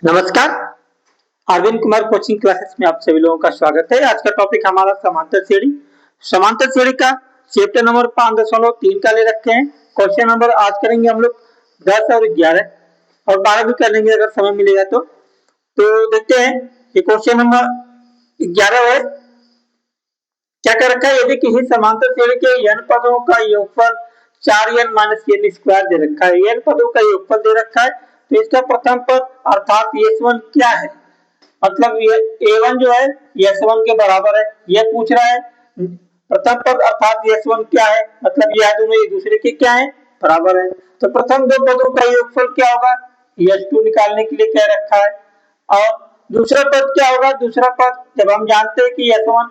नमस्कार। Arvind Kumar coaching classes में आप सभी लोगों का स्वागत है। आज का टॉपिक हमारा समांतर श्रेणी। समांतर श्रेणी का चैप्टर नंबर 5.3 का ले रखे हैं। क्वेश्चन नंबर आज करेंगे हम लोग 10 और 11 और 12 भी कर लेंगे अगर समय मिलेगा तो देखते हैं कि क्वेश्चन नंबर 11 है। क्या कर रखा है, यदि किसी समांतर श्रेणी के n पदों का योगफल 4n - n स्क्वायर दे रखा है। n पदों का योगफल दे रखा है तो इसका प्रथम पद अर्थात s1 क्या है, मतलब ये a1 जो है s1 के बराबर है। यह पूछ रहा है प्रथम पद अर्थात s1 क्या है, मतलब यह दोनों एक दूसरे के क्या है, बराबर है। तो प्रथम दो पदों का योगफल क्या होगा, s2 निकालने के लिए कह रखा है। और दूसरा पद क्या होगा, दूसरा पद जब हम जानते हैं कि s1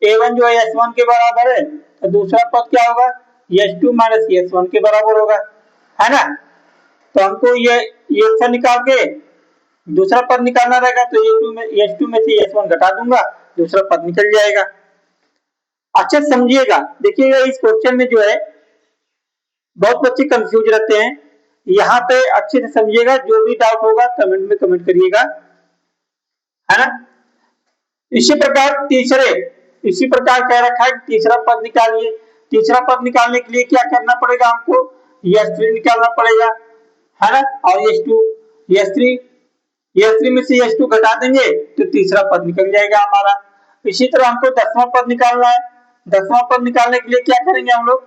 a1 जो है s1 के बराबर है तो दूसरा पद क्या होगा, s2 - s1 के बराबर होगा, है ना। तो हमको ये सब निकाल के दूसरा पद निकालना रहेगा तो s2 में से s1 घटा दूंगा, दूसरा पद निकल जाएगा। अच्छा समझिएगा, देखिएगा इस क्वेश्चन में जो है बहुत बच्चे कंफ्यूज रहते हैं। यहाँ पे अच्छे से समझिएगा, जो भी डाउट होगा कमेंट में कमेंट करिएगा, है ना। इसी प्रकार कह रखा है कि तीसरा पद निकालिए। तीसरा पद निकालने के लिए क्या करना पड़ेगा, हमको s3 निकालना पड़ेगा, है ना। और s3 में से s2 घटा देंगे तो तीसरा पद निकल जाएगा हमारा। इसी तरह हमको 10वां पद निकालना है। 10वां पद निकालने के लिए क्या करेंगे हम लोग,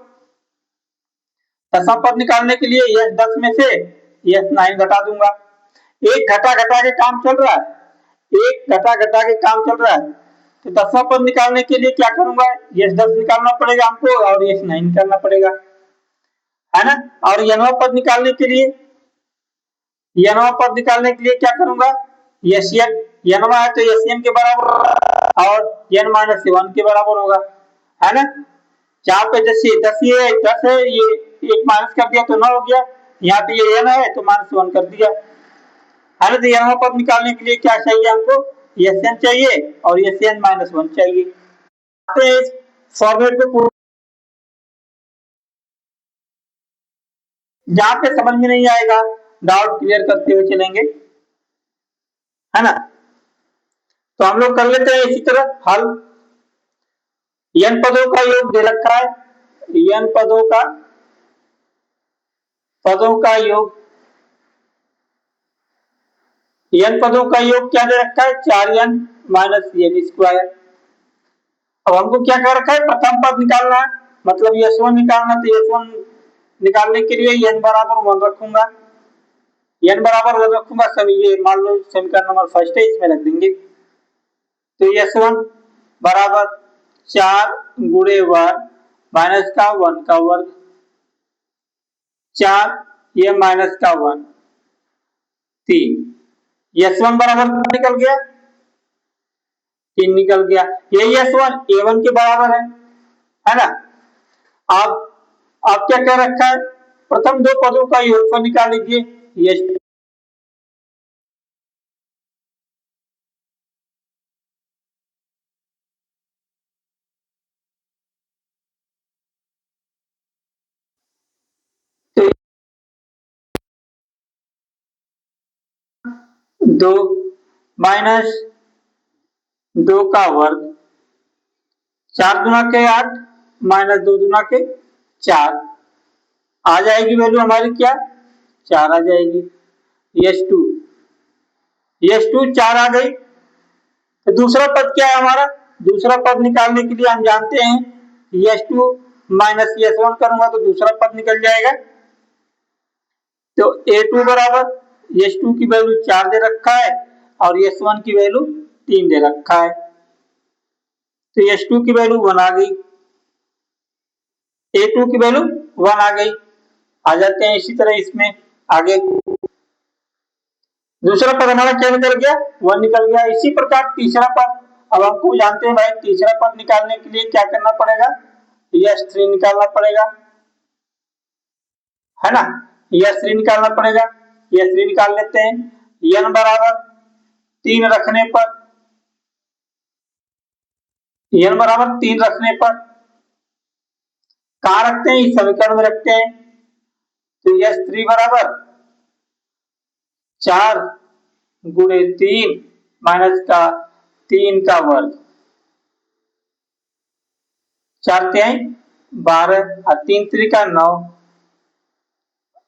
10वां पद निकालने के लिए s10 में से s9 घटा दूंगा। एक घटा घटा के काम चल रहा है, एक घटा घटा के काम चल रहा है। तो 10वां पद निकालने के लिए क्या करूंगा, s10 निकालना पड़ेगा हमको और s9 निकालना पड़ेगा, है ना। और n वां पद निकालने के लिए क्या करूंगा, n वां है तो sn के बराबर और n - 1 के बराबर होगा, है ना। जहां पे 10 है, ये एक माइनस कर दिया तो 9 हो गया। यहाँ पे ये n है तो -1 कर दिया, है ना। तो n वां पद निकालने के लिए क्या चाहिए हमको, sn चाहिए और sn - 1 चाहिए। इस फॉर्मेट में जहां पे समझ में नहीं आएगा डाउट क्लियर करते हुए चलेंगे, है ना। तो हम लोग कर लेते हैं इसी तरह हल। n पदों का योग दे रखा है, n पदों का योग क्या दे रखा है, 4n - n स्क्वायर। अब हमको क्या कर रखा है, प्रथम पद निकालना है, मतलब s1 निकालना। तो s1 निकालने के लिए n बराबर 1 रखूंगा, सभी ये मान लो समीकरण नंबर फर्स्ट है, इसमें रख देंगे। तो s1 बराबर 4 गुणे वर्ग माइनस का 1 का वर्ग, 4 ये माइनस का 1 3। s1 बराबर निकल गया, 3 निकल गया। ये s1 a1 के बराबर है ना। आप क्या कह रखा है, प्रथम दो पदों का योगफल निकाल लीजिए। ये दो माइनस 2 का वर्ग, 4 दूना के 8 माइनस 2 दूना के 4 आ जाएगी वैल्यू हमारी क्या, 4 आ जाएगी। s2 4 आ गई। तो दूसरा पद क्या है हमारा, दूसरा पद निकालने के लिए हम जानते हैं s2 माइनस s1 करूंगा तो दूसरा पद निकल जाएगा। तो a2 बराबर s2 की वैल्यू 4 दे रखा है और s1 की वैल्यू 3 दे रखा है। तो s2 की वैल्यू 1 आ गई, a2 की वैल्यू 1 आ गई। आ जाते हैं इसी तरह इसमें आगे, दूसरा पद हमारा क्या निकल गया, 1 निकल गया। इसी प्रकार तीसरा पद, अब हमको जानते हैं भाई तीसरा पद निकालने के लिए क्या करना पड़ेगा, s3 निकालना पड़ेगा, है ना। s3 निकालना पड़ेगा, s3 निकाल लेते हैं। n बराबर 3 रखने पर, कहां रखते हैं, इस समीकरण में रखते हैं। तो s3 बराबर 4 गुणे 3 माइनस का 3 का वर्ग, 4 तिहाई 12 और 3 3 का 9,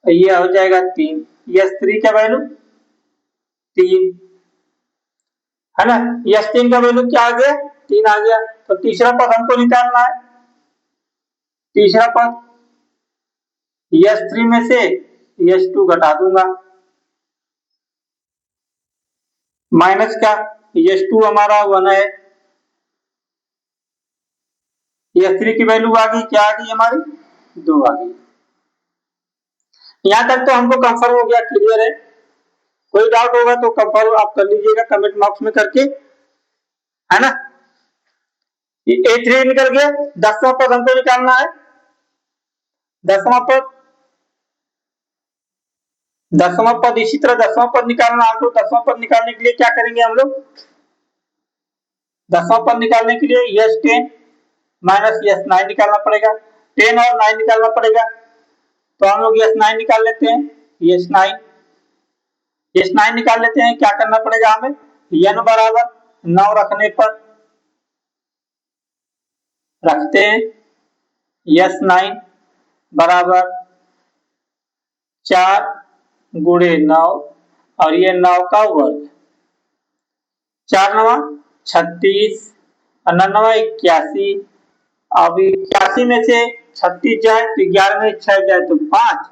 ये हो जाएगा 3। यस 3 का वैल्यू 3 है ना। यस 3 का वैल्यू क्या आ गया, 3 आ गया। तो तीसरा पद हमको निकालना है। तीसरा पद यस 3 में से यस 2 घटा दूंगा, माइनस का यस 2 हमारा 1 है, यस 3 की वैल्यू आ गई, क्या आ गई हमारी 2 आ गई। यहां तक तो हमको कंफर्म हो गया, क्लियर है। कोई डाउट होगा तो कंफर्म आप कर लीजिएगा कमेंट बॉक्स में करके, है ना। ए थ्री निकल गया। 10वां पद हमको निकालना है। 10वां पद, 10वां पद इसी तरह 10वां पद निकालना है। तो 10वां पद निकालने के लिए क्या करेंगे हम लोग, 10वां पद निकालने के लिए यस 10 माइनस यस 9 निकालना पड़ेगा। 10 और 9 निकालना पड़ेगा। तो हम लोग यस 9 निकाल लेते हैं। यस 9, यस 9 निकाल लेते हैं। क्या करना पड़ेगा हमें, n बराबर 9 रखने पर रखते हैं यस 9 बराबर 4 गुणे 9 और ये 9 का वर्ग, 4 9 36 और 9 81। अब 81 में से 36 जाए तो 11 में 6 जाए तो 5,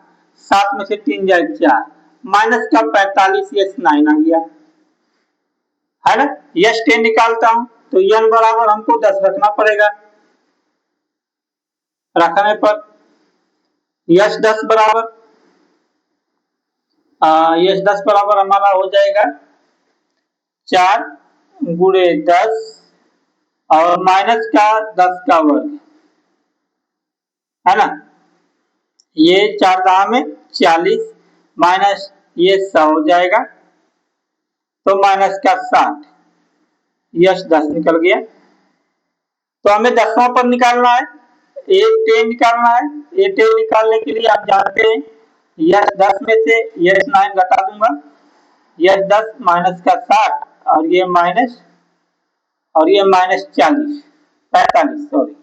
7 में से 3 जाए 4, माइनस का 45 यस 9 आ गया, है ना। यस 10 निकालता हूं तो n बराबर हमको 10 रखना पड़ेगा। रखने पर यस 10 बराबर यस 10 बराबर हमारा हो जाएगा 4 गुणे 10 और माइनस का 10 का वर्ग, है ना। ये 4 दहा में 40 माइनस ये 100 हो जाएगा, तो माइनस का 60, यस 10 निकल गया। तो हमें 10वां पद निकालना है, ए 10 निकालना है। ए 10 निकालने के लिए आप जानते हैं यस 10 में से यस 9 घटा दूंगा, यस 10 माइनस का 60 और ये माइनस 40 45 सॉरी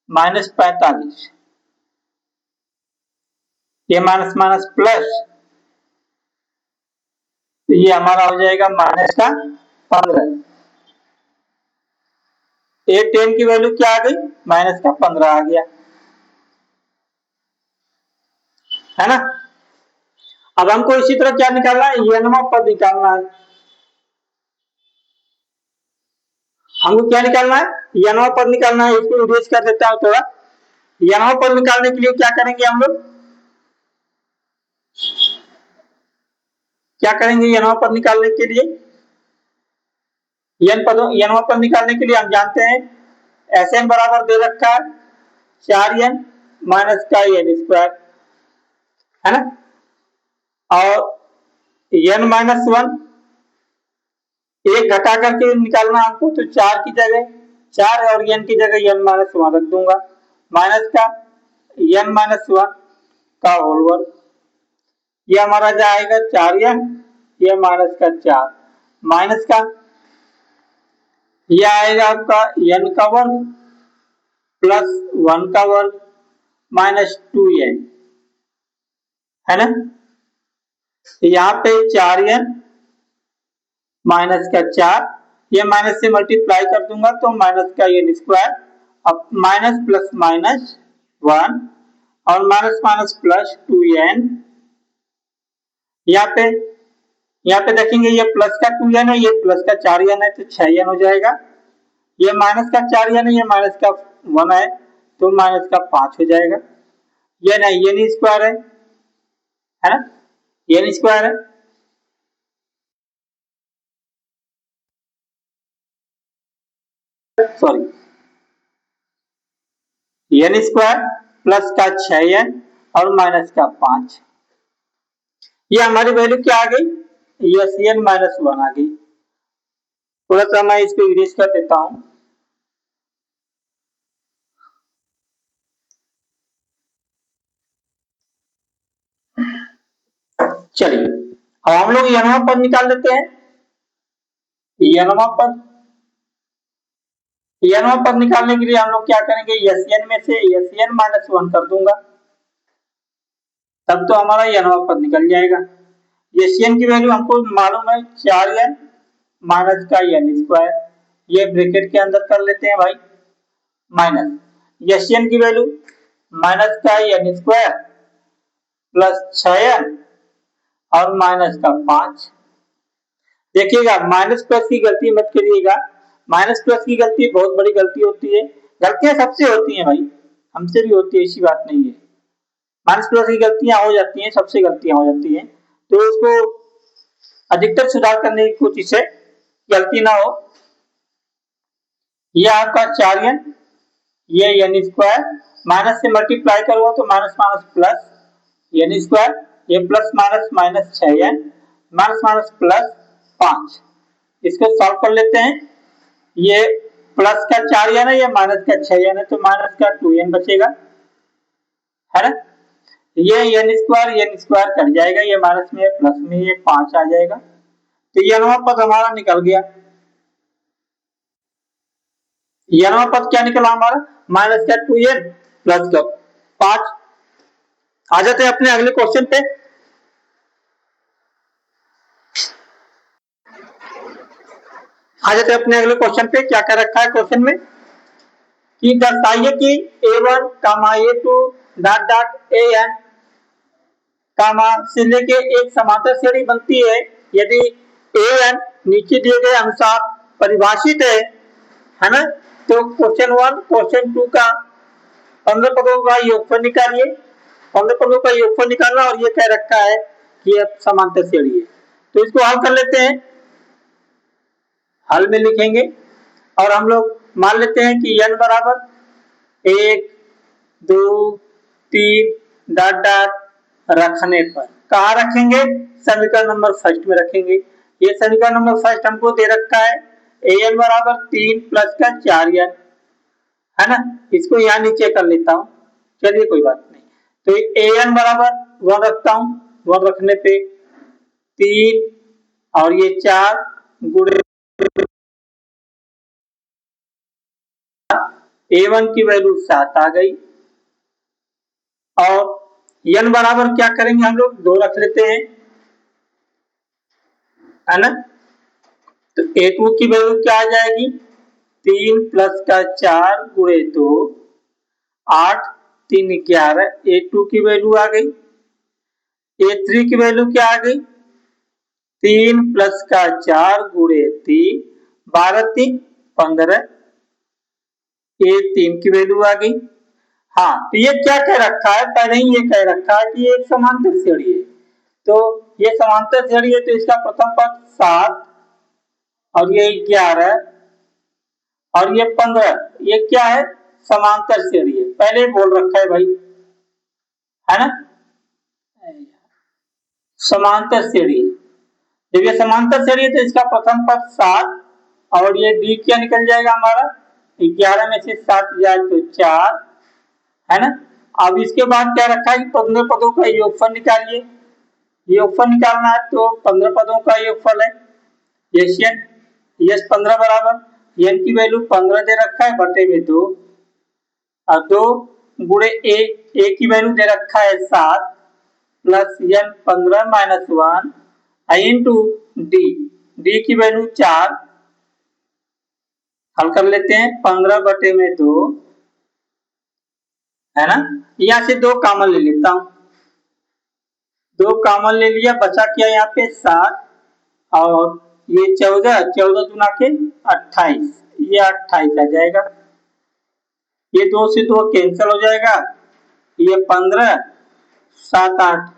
माइनस 45, ये माइनस माइनस प्लस, तो ये हमारा हो जाएगा माइनस का 15। ए 10 की वैल्यू क्या आ गई, माइनस का 15 आ गया, है ना। अब हमको इसी तरह क्या निकालना है, n वां पद निकालना है। हमको क्या निकालना है, n वां पद निकालना है। इसको इरेज कर देता हूं थोड़ा। n वां पद निकालने के लिए क्या करेंगे हम लोग, क्या करेंगे n वां पद निकालने के लिए, n वां पद निकालने के लिए हम जानते हैं Sn बराबर दे रखा है 4n माइनस का n स्क्वायर, है ना। और n माइनस 1 एक घटा करके निकालना हमको, तो 4 की जगह 4 और n की जगह n माइनस 1 रख दूंगा, माइनस का n माइनस 1 का होल वर्ग, ये हमारा जाएगा 4n, ये माइनस का 4 माइनस का ये आएगा आपका n का वर्ग प्लस 1 का वर्ग माइनस 2n, है ना। यहाँ पे 4n माइनस का 4, ये माइनस से मल्टीप्लाई कर दूंगा तो माइनस का n स्क्वायर, अब माइनस प्लस माइनस 1 और माइनस माइनस प्लस 2n। यहाँ पे देखेंगे ये प्लस का 2n है, ये प्लस का 4n है, तो 6n हो जाएगा। ये माइनस का 4n है, ये माइनस का 1 है, तो माइनस का 5 हो जाएगा। ये नहीं, ये स्क्वायर है ना, ये स्क्वायर है। सॉरी, n स्क्वायर प्लस का 6n और माइनस का 5, ये हमारी वैल्यू क्या आ गई, यस n माइनस 1 आ गई। थोड़ा सा मैं इसको इरेज कर देता हूं। चलिए अब हम लोग यनवा पद निकाल लेते हैं। यनवा पद निकालने के लिए हम लोग क्या करेंगे, एसएन में से एसएन -1 कर दूंगा, तब तो हमारा यनवा पद निकल जाएगा। एसएन की वैल्यू हमको मालूम है 4n माइनस का n स्क्वायर, ये ब्रैकेट के अंदर कर लेते हैं भाई, माइनस एसएन की वैल्यू माइनस का n स्क्वायर प्लस 6n और माइनस का 5। देखिएगा माइनस प्लस की गलती मत करिएगा, माइनस प्लस की गलती बहुत बड़ी गलती होती है। गलतियां सबसे होती हैं भाई, हमसे भी होती है, ऐसी बात नहीं है। माइनस प्लस की गलतियां हो जाती हैं, सबसे गलतियां हो जाती हैं, तो इसको अधिकतर सुधार करने की कोशिश है, गलती ना हो। यह आपका 4n, ये n स्क्वायर, माइनस से मल्टीप्लाई करूंगा तो minus minus plus n square, ये plus minus minus 6n minus minus plus 5। इसको सॉल्व कर लेते हैं। ये प्लस का 4n है, ये माइनस का 6n है, तो माइनस का 2n बचेगा, है ना। ये n स्क्वायर कट जाएगा, ये माइनस में प्लस में ये 5 आ जाएगा, तो ये नवा पद हमारा निकल गया। ये नवा पद क्या निकला हमारा, माइनस का 2n प्लस का 5। आ जाते हैं अपने अगले क्वेश्चन पे। क्या क्या रखा है क्वेश्चन में, कि दर्शाइए कि a1, a2 dot dot an से लेके एक समांतर श्रेणी बनती है यदि an नीचे दिए गए अनुसार परिभाषित है ना। तो क्वेश्चन 1 क्वेश्चन 2 का 15 पदों का योगफल निकालिए, 15 पदों का योगफल निकालना, और ये कह रखा है कि यह समांतर श्रेणी है, तो इसको हल कर लेते हैं। हल में लिखेंगे और हम लोग मान लेते हैं कि n बराबर 1 2 3 डॉट डॉट रखने पर कहा रखेंगे, समीकरण नंबर फर्स्ट में रखेंगे। ये समीकरण नंबर फर्स्ट हमको दे रखा है, an बराबर 3 प्लस का 4n, है ना। इसको यहाँ नीचे कर लेता हूँ, चलिए कोई बात नहीं। तो an बराबर 1 रखता हूँ, 1 रखने पे 3 और ये 4 गुणे a1 की वैल्यू 7 आ गई, और n बराबर क्या करेंगे हम लोग 2 रख लेते हैं, है ना। तो a2 की वैल्यू क्या आ जाएगी, 3 प्लस का 4 गुणे 2 8 3 11, a2 की वैल्यू आ गई। a3 की वैल्यू क्या आ गई, 3 प्लस का 4 गुणे 3 12 3 15, a3 की वैल्यू आ गई। हाँ, तो ये क्या कह रखा है, पहले ही ये कह रखा है कि ये एक समांतर श्रेणी है, तो ये समांतर श्रेणी है, तो इसका प्रथम पद 7 और ये 11 और ये 15, ये क्या है, समांतर श्रेणी है, पहले बोल रखा है भाई, है ना। समांतर श्रेणी, जब ये समांतर श्रेणी है तो इसका प्रथम पद 7 और ये d क्या निकल जाएगा हमारा, 11 में से 7 जाए तो 4, है ना। अब इसके बाद क्या रखा है कि 15 पदों का योगफल निकालिए, योगफल निकालना है तो 15 पदों का योगफल है एशियन, यस 15 बराबर n की वैल्यू 15 दे रखा है बटे में 2, और 2 गुणे a की वैल्यू दे रखा है 7 plus n 15 minus 1 into d की वैल्यू 4, हल कर लेते हैं 15 बटे में 2, है ना। यहां से 2 कॉमन ले लेता हूं, 2 कॉमन ले लिया, बचा क्या यहाँ पे 7 और ये 14 दूना के 28, ये 28 आ जाएगा, ये 2 से 2 कैंसिल हो जाएगा, ये 15 7 8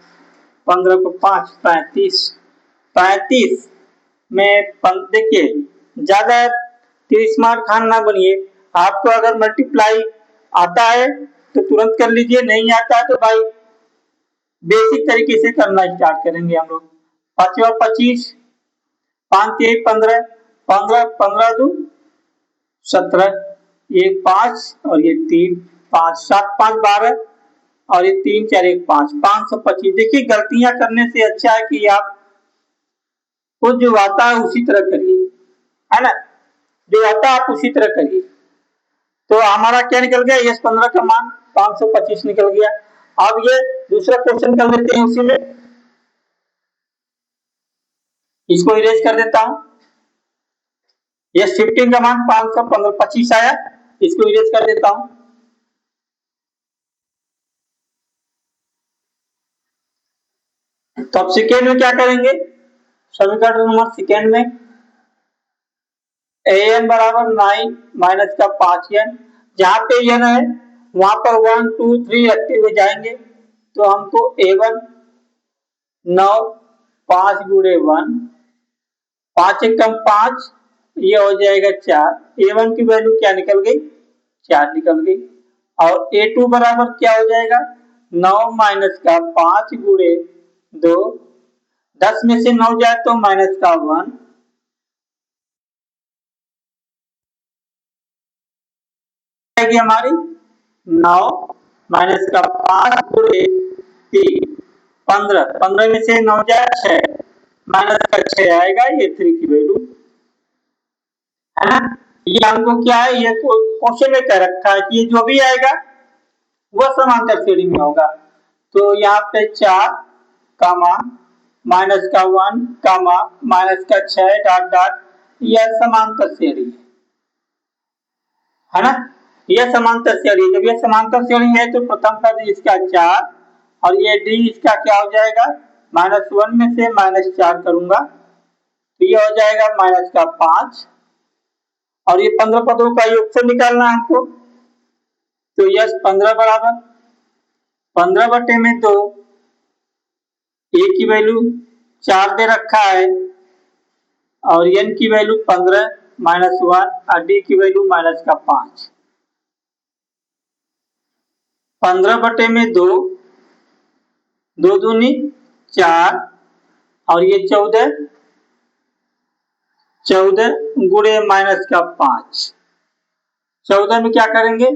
15 को 5 35 में देखिए ज्यादा 30 मार्क खान ना बनिए, आपको अगर मल्टीप्लाई आता है तो तुरंत कर लीजिए, नहीं आता है तो भाई बेसिक तरीके से करना स्टार्ट करेंगे हम लोग। 5 25 5 3 15 15 15 2 17, ये 5 और ये 3 5 7 5 12 और ये 3 4 1 5 525। देखिए गलतियां करने से अच्छा है कि आप वो जो आता है उसी तरह करिए, है ना, जो आता है आप उसी तरह करिए। तो हमारा क्या निकल गया, यस 15 का मान 525 निकल गया। अब ये दूसरा क्वेश्चन कर लेते हैं, उसी में इसको इरेज कर देता हूं। यस 15 का मान 525 आया, इसको इरेज कर देता हूं। तो अब सेकेंड में क्या करेंगे, समीकरण नंबर सेकेंड में an बराबर 9 माइनस का 5n, जहां पे n है वहां पर 1 2 3 रखते हुए जाएंगे, तो हमको a1 9 5 गुणे 1, 5 एक कम 5, ये हो जाएगा 4। a1 की वैल्यू क्या निकल गई, 4 निकल गई। और a2 बराबर क्या हो जाएगा, 9 माइनस का 5 गुणे 2, 10 में से 9 जाए तो माइनस का 1, आएगी हमारी 9 माइनस का 5 गुणे 3, 15, 15 में से 9 जाए 6, माइनस का 6 आएगा, ये 3 की वैल्यू है ना। ये हमको क्या है, ये क्वेश्चन में कह रखा है कि ये जो भी आएगा वह समांतर श्रेणी में होगा। तो यहाँ पे 4 कामा माइनस का 1 कामा माइनस का 6 डॉट डॉट, यह समांतर श्रेणी है ना, यह समांतर श्रेणी। जब यह समांतर श्रेणी है तो प्रथम पद इसका 4 और ये डी इसका क्या हो जाएगा, -1 में से -4 करूंगा तो ये हो जाएगा माइनस का 5, और ये 15 पदों का योगफल निकालना है हमको। तो यस 15 बराबर 15 बटे में 2, ए की वैल्यू 4 दे रखा है और एन की वैल्यू 15 -1 और डी की वैल्यू माइनस का 5। 15 बटे में 2, 2 दूनी 4 और ये 14, 14 गुणे माइनस का 5। 14 में क्या करेंगे,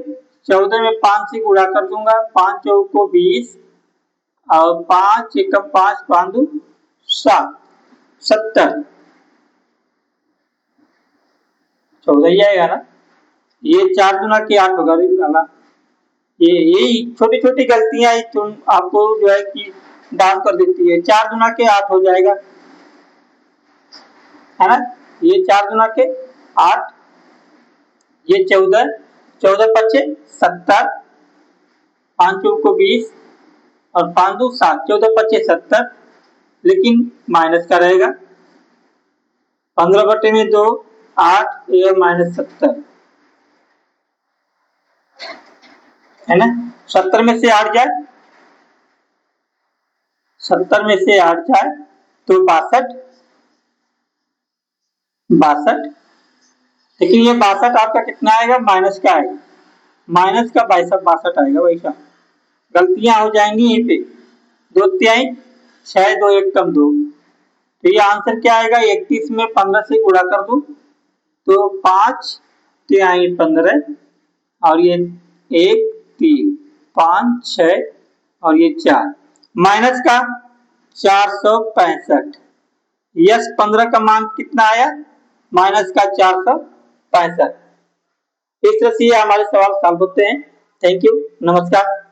14 में 5 से गुणा कर दूंगा, 5 चौक को 20 और 5 एक 5 5 2 7, 70, 14 ही आएगा ना। ये 4 गुना के 8 होगा वाला। ये यही छोटी छोटी गलतियां तुम आपको जो है कि डाउन कर देती है। 4 गुना के 8 हो जाएगा, है ना, ये 4 गुना के 8, ये 14, 14 पच्चे 70, 5 चौक को 20 और 5 2 7, 14 पच्चे 70, लेकिन माइनस का रहेगा। 15 बटे में 2 8 ये -70 है ना। 70 में से 8 जाए, 70 में से 8 जाए तो 62, 62, लेकिन ये 62 आपका कितना आएगा, माइनस का आएगा, माइनस का 62 आएगा। वैसा गलतियां हो जाएंगी यहीं पे। 2 तिहाई 6 2 1 कम 2, तो ये आंसर क्या आएगा, 31 में 15 से गुणा कर दो तो 5 तिहाई 15 और ये 1 3 5 6 और ये 4, माइनस का 465। यस 15 का मान कितना आया, माइनस का 465। इस तरह से हमारे सवाल सॉल्व होते हैं। थैंक यू, नमस्कार।